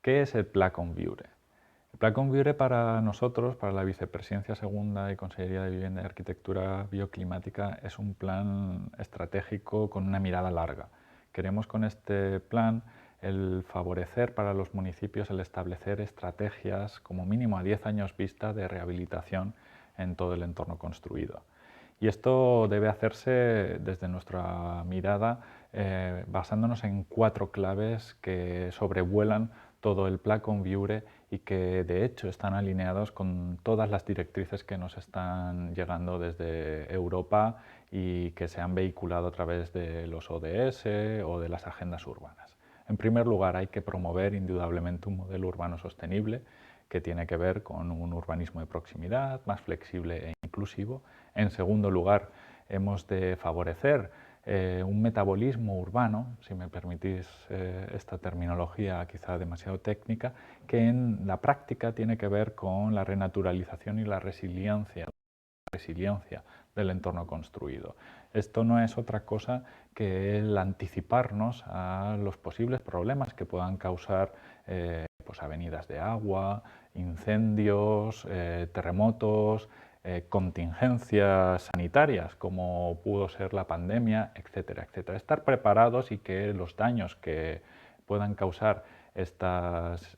¿Qué es el Pla Conviure? El Pla Conviure para nosotros, para la Vicepresidencia Segunda y Consellería de Vivienda y Arquitectura Bioclimática, es un plan estratégico con una mirada larga. Queremos con este plan el favorecer para los municipios el establecer estrategias como mínimo a 10 años vista de rehabilitación en todo el entorno construido. Y esto debe hacerse desde nuestra mirada basándonos en 4 claves que sobrevuelan todo el Pla Conviure y que de hecho están alineados con todas las directrices que nos están llegando desde Europa y que se han vehiculado a través de los ODS o de las agendas urbanas. En primer lugar, hay que promover indudablemente un modelo urbano sostenible que tiene que ver con un urbanismo de proximidad, más flexible e inclusivo. En segundo lugar, hemos de favorecer un metabolismo urbano, si me permitís esta terminología quizá demasiado técnica, que en la práctica tiene que ver con la renaturalización y la resiliencia del entorno construido. Esto no es otra cosa que el anticiparnos a los posibles problemas que puedan causar pues avenidas de agua, incendios, terremotos, contingencias sanitarias como pudo ser la pandemia, etcétera, etcétera. Estar preparados y que los daños que puedan causar estas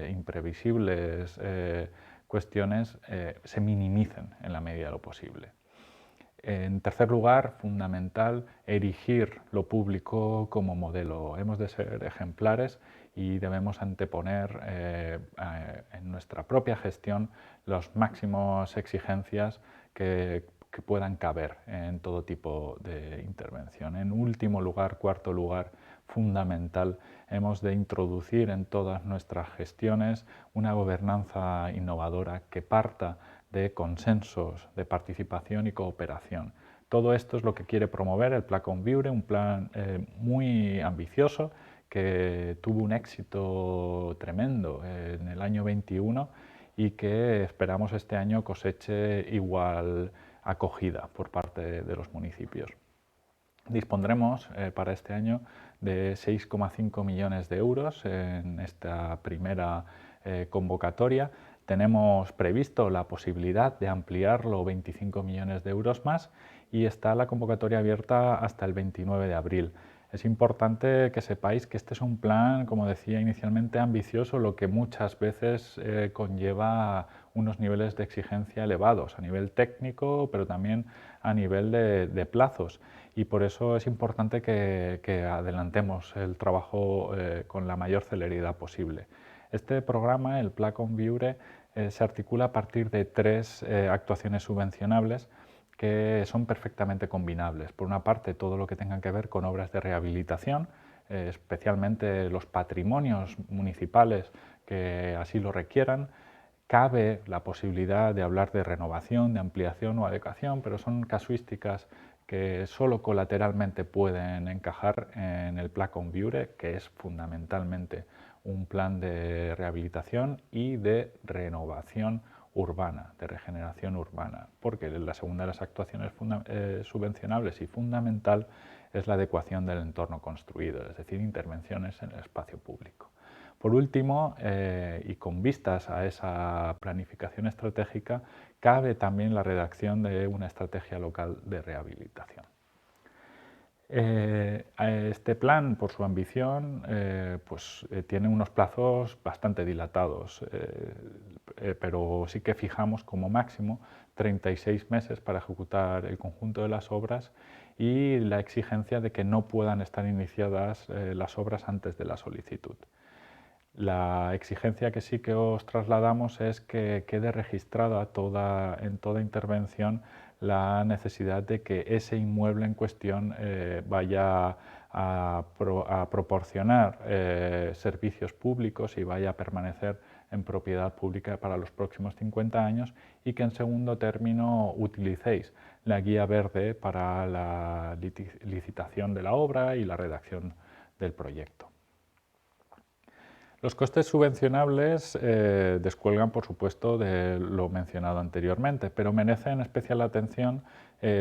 imprevisibles cuestiones se minimicen en la medida de lo posible. En tercer lugar, fundamental, erigir lo público como modelo. Hemos de ser ejemplares y debemos anteponer en nuestra propia gestión las máximas exigencias que puedan caber en todo tipo de intervención. En último lugar, cuarto lugar, fundamental, hemos de introducir en todas nuestras gestiones una gobernanza innovadora que parta de consensos, de participación y cooperación. Todo esto es lo que quiere promover el Pla Conviure, un plan muy ambicioso que tuvo un éxito tremendo en el año 21 y que esperamos este año coseche igual acogida por parte de los municipios. Dispondremos para este año de 6,5 millones de euros en esta primera convocatoria. Tenemos previsto la posibilidad de ampliarlo 25 millones de euros más y está la convocatoria abierta hasta el 29 de abril. Es importante que sepáis que este es un plan, como decía inicialmente, ambicioso, lo que muchas veces conlleva unos niveles de exigencia elevados a nivel técnico, pero también a nivel de plazos. Y por eso es importante que adelantemos el trabajo con la mayor celeridad posible. Este programa, el Pla Conviure, se articula a partir de 3 actuaciones subvencionables que son perfectamente combinables. Por una parte, todo lo que tenga que ver con obras de rehabilitación, especialmente los patrimonios municipales que así lo requieran. Cabe la posibilidad de hablar de renovación, de ampliación o adecuación, pero son casuísticas que solo colateralmente pueden encajar en el Pla Conviure, que es fundamentalmente un plan de rehabilitación y de renovación urbana, de regeneración urbana, porque la segunda de las actuaciones subvencionables y fundamental es la adecuación del entorno construido, es decir, intervenciones en el espacio público. Por último, y con vistas a esa planificación estratégica, cabe también la redacción de una estrategia local de rehabilitación. Este plan, por su ambición, tiene unos plazos bastante dilatados, pero sí que fijamos como máximo 36 meses para ejecutar el conjunto de las obras y la exigencia de que no puedan estar iniciadas las obras antes de la solicitud. La exigencia que sí que os trasladamos es que quede registrada en toda intervención la necesidad de que ese inmueble en cuestión vaya a proporcionar servicios públicos y vaya a permanecer en propiedad pública para los próximos 50 años y que en segundo término utilicéis la guía verde para la licitación de la obra y la redacción del proyecto. Los costes subvencionables descuelgan, por supuesto, de lo mencionado anteriormente, pero merecen especial atención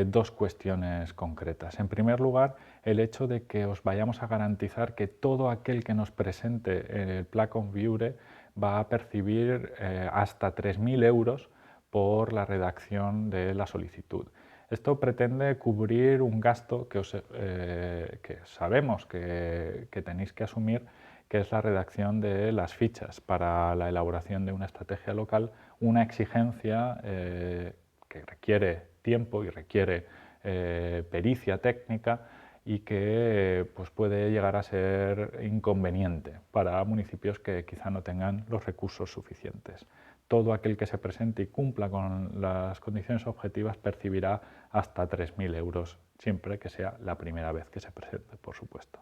dos cuestiones concretas. En primer lugar, el hecho de que os vayamos a garantizar que todo aquel que nos presente el Placon Viure va a percibir hasta 3.000 euros por la redacción de la solicitud. Esto pretende cubrir un gasto que sabemos que tenéis que asumir, que es la redacción de las fichas para la elaboración de una estrategia local, una exigencia que requiere tiempo y requiere pericia técnica y que pues, puede llegar a ser inconveniente para municipios que quizá no tengan los recursos suficientes. Todo aquel que se presente y cumpla con las condiciones objetivas percibirá hasta 3.000 euros, siempre que sea la primera vez que se presente, por supuesto.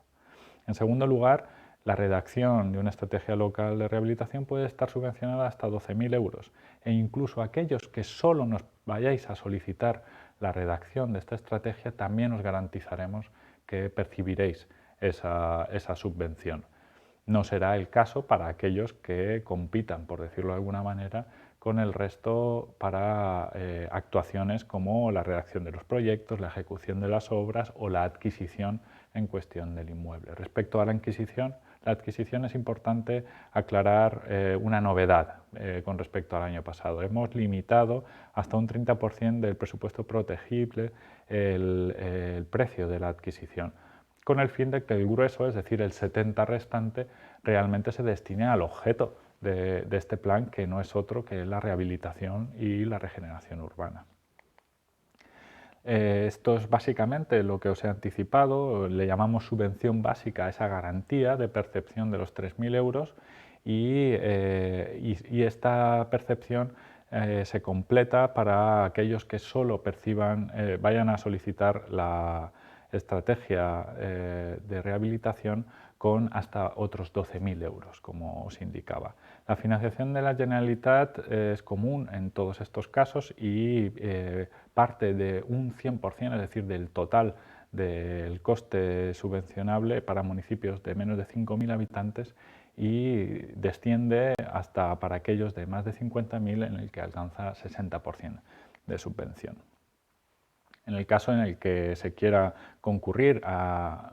En segundo lugar, la redacción de una estrategia local de rehabilitación puede estar subvencionada hasta 12.000 euros e incluso aquellos que solo nos vayáis a solicitar la redacción de esta estrategia también os garantizaremos que percibiréis esa subvención. No será el caso para aquellos que compitan, por decirlo de alguna manera, con el resto para actuaciones como la redacción de los proyectos, la ejecución de las obras o la adquisición en cuestión del inmueble. Respecto a la adquisición es importante aclarar una novedad con respecto al año pasado. Hemos limitado hasta un 30% del presupuesto protegible el precio de la adquisición, con el fin de que el grueso, es decir, el 70% restante, realmente se destine al objeto de este plan, que no es otro que la rehabilitación y la regeneración urbana. Esto es básicamente lo que os he anticipado, le llamamos subvención básica a esa garantía de percepción de los 3.000 euros y esta percepción se completa para aquellos que solo vayan a solicitar la estrategia de rehabilitación con hasta otros 12.000 euros, como os indicaba. La financiación de la Generalitat es común en todos estos casos y parte de un 100%, es decir, del total del coste subvencionable para municipios de menos de 5.000 habitantes y desciende hasta para aquellos de más de 50.000 en el que alcanza 60% de subvención. En el caso en el que se quiera concurrir a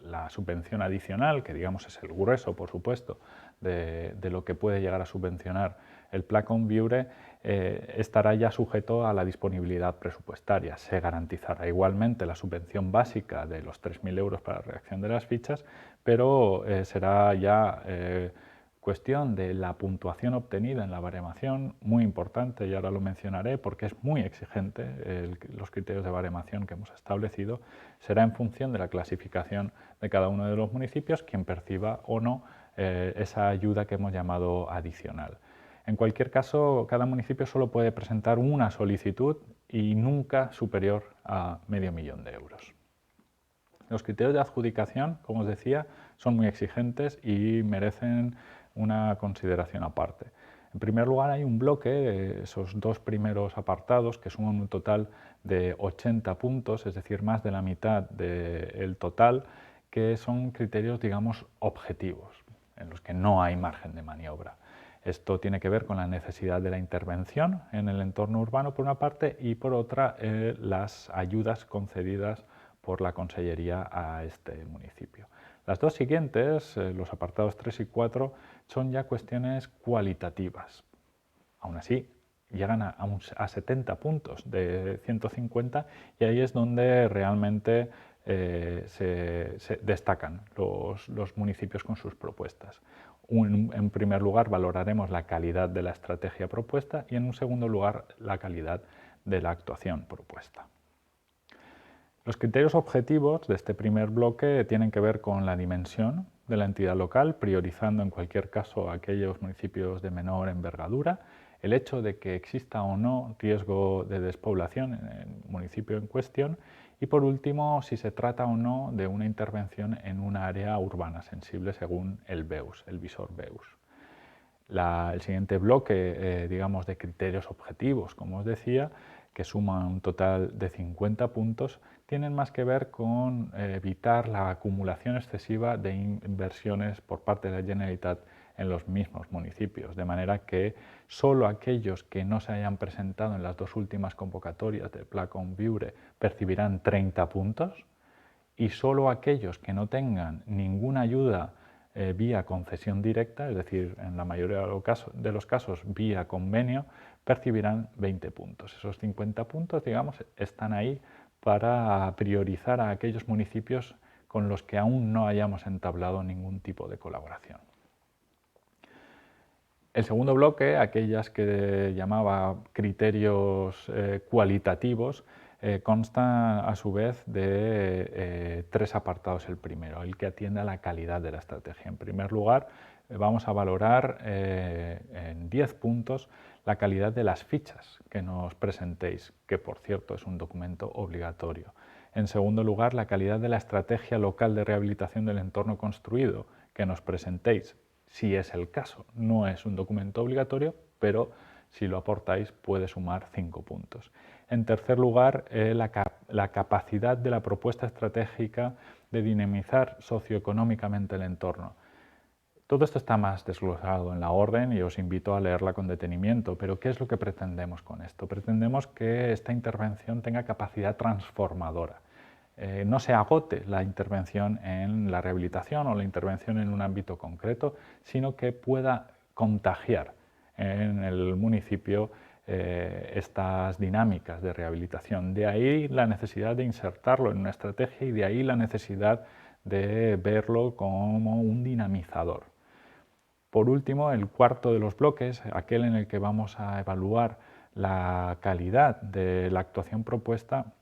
la subvención adicional, que digamos es el grueso, por supuesto, de lo que puede llegar a subvencionar el Placon Viure, estará ya sujeto a la disponibilidad presupuestaria. Se garantizará igualmente la subvención básica de los 3.000 euros para la redacción de las fichas, pero será ya cuestión de la puntuación obtenida en la baremación, muy importante, y ahora lo mencionaré porque es muy exigente los criterios de baremación que hemos establecido, será en función de la clasificación de cada uno de los municipios quien perciba o no esa ayuda que hemos llamado adicional. En cualquier caso, cada municipio solo puede presentar una solicitud y nunca superior a $500.000 de euros. Los criterios de adjudicación, como os decía, son muy exigentes y merecen una consideración aparte. En primer lugar, hay un bloque, esos dos primeros apartados, que suman un total de 80 puntos, es decir, más de la mitad del total, que son criterios, digamos, objetivos, en los que no hay margen de maniobra. Esto tiene que ver con la necesidad de la intervención en el entorno urbano, por una parte, y por otra, las ayudas concedidas por la Consellería a este municipio. Las dos siguientes, los apartados 3 y 4, son ya cuestiones cualitativas. Aún así, llegan a 70 puntos de 150 y ahí es donde realmente se destacan los municipios con sus propuestas. En primer lugar, valoraremos la calidad de la estrategia propuesta y en un segundo lugar, la calidad de la actuación propuesta. Los criterios objetivos de este primer bloque tienen que ver con la dimensión de la entidad local, priorizando en cualquier caso aquellos municipios de menor envergadura, el hecho de que exista o no riesgo de despoblación en el municipio en cuestión y, por último, si se trata o no de una intervención en un área urbana sensible según el BEUS, el visor BEUS. El siguiente bloque, digamos, de criterios objetivos, como os decía, que suma un total de 50 puntos, tienen más que ver con evitar la acumulación excesiva de inversiones por parte de la Generalitat en los mismos municipios, de manera que solo aquellos que no se hayan presentado en las dos últimas convocatorias del Pla Conviure percibirán 30 puntos y solo aquellos que no tengan ninguna ayuda vía concesión directa, es decir, en la mayoría de los casos vía convenio, percibirán 20 puntos. Esos 50 puntos, digamos, están ahí para priorizar a aquellos municipios con los que aún no hayamos entablado ningún tipo de colaboración. El segundo bloque, aquellas que llamaba criterios cualitativos, consta a su vez de tres apartados. El primero, el que atiende a la calidad de la estrategia. En primer lugar, vamos a valorar en 10 puntos la calidad de las fichas que nos presentéis, que por cierto es un documento obligatorio. En segundo lugar, la calidad de la estrategia local de rehabilitación del entorno construido que nos presentéis, si es el caso. No es un documento obligatorio, pero si lo aportáis puede sumar 5 puntos. En tercer lugar, la capacidad de la propuesta estratégica de dinamizar socioeconómicamente el entorno. Todo esto está más desglosado en la orden y os invito a leerla con detenimiento, pero ¿qué es lo que pretendemos con esto? Pretendemos que esta intervención tenga capacidad transformadora. No se agote la intervención en la rehabilitación o la intervención en un ámbito concreto, sino que pueda contagiar en el municipio estas dinámicas de rehabilitación. De ahí la necesidad de insertarlo en una estrategia y de ahí la necesidad de verlo como un dinamizador. Por último, el cuarto de los bloques, aquel en el que vamos a evaluar la calidad de la actuación propuesta,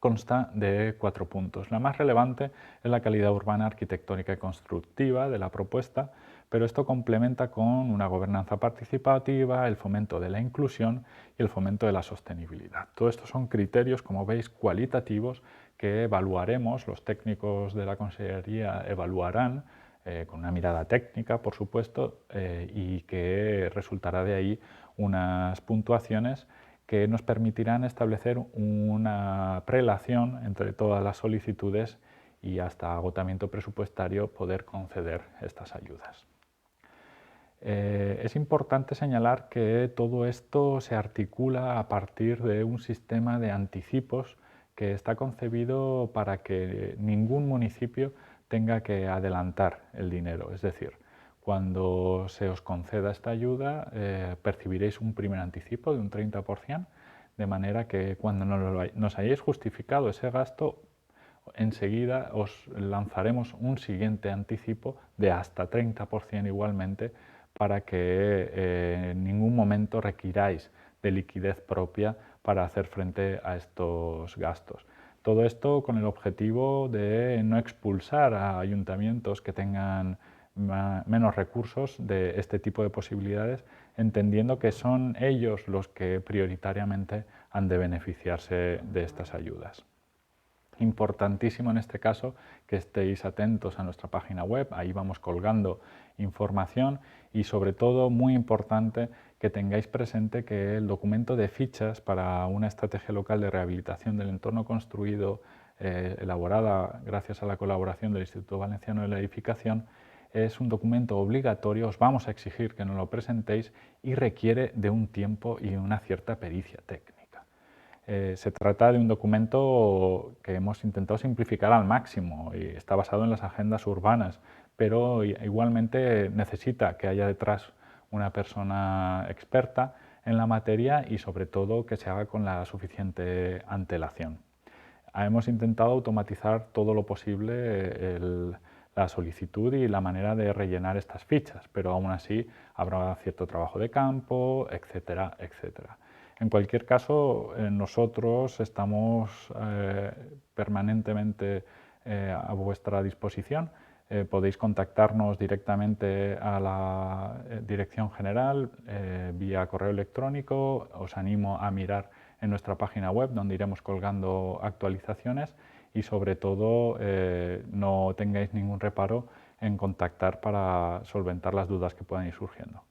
consta de 4 puntos. La más relevante es la calidad urbana, arquitectónica y constructiva de la propuesta, pero esto complementa con una gobernanza participativa, el fomento de la inclusión y el fomento de la sostenibilidad. Todo esto son criterios, como veis, cualitativos que evaluaremos, los técnicos de la Consellería evaluarán con una mirada técnica, por supuesto, y que resultará de ahí unas puntuaciones que nos permitirán establecer una prelación entre todas las solicitudes y hasta agotamiento presupuestario poder conceder estas ayudas. Es importante señalar que todo esto se articula a partir de un sistema de anticipos que está concebido para que ningún municipio tenga que adelantar el dinero, es decir, cuando se os conceda esta ayuda, percibiréis un primer anticipo de un 30%, de manera que cuando nos hayáis justificado ese gasto, enseguida os lanzaremos un siguiente anticipo de hasta 30% igualmente, para que en ningún momento requiráis de liquidez propia para hacer frente a estos gastos. Todo esto con el objetivo de no expulsar a ayuntamientos que tengan menos recursos de este tipo de posibilidades, entendiendo que son ellos los que prioritariamente han de beneficiarse de estas ayudas. Importantísimo en este caso que estéis atentos a nuestra página web, ahí vamos colgando información y sobre todo muy importante que tengáis presente que el documento de fichas para una estrategia local de rehabilitación del entorno construido elaborada gracias a la colaboración del Instituto Valenciano de la Edificación es un documento obligatorio, os vamos a exigir que nos lo presentéis y requiere de un tiempo y una cierta pericia técnica. Se trata de un documento que hemos intentado simplificar al máximo y está basado en las agendas urbanas, pero igualmente necesita que haya detrás una persona experta en la materia y sobre todo que se haga con la suficiente antelación. Hemos intentado automatizar todo lo posible la solicitud y la manera de rellenar estas fichas, pero aún así habrá cierto trabajo de campo, etcétera, etcétera. En cualquier caso, nosotros estamos permanentemente a vuestra disposición. Podéis contactarnos directamente a la dirección general vía correo electrónico. Os animo a mirar en nuestra página web, donde iremos colgando actualizaciones y sobre todo no tengáis ningún reparo en contactar para solventar las dudas que puedan ir surgiendo.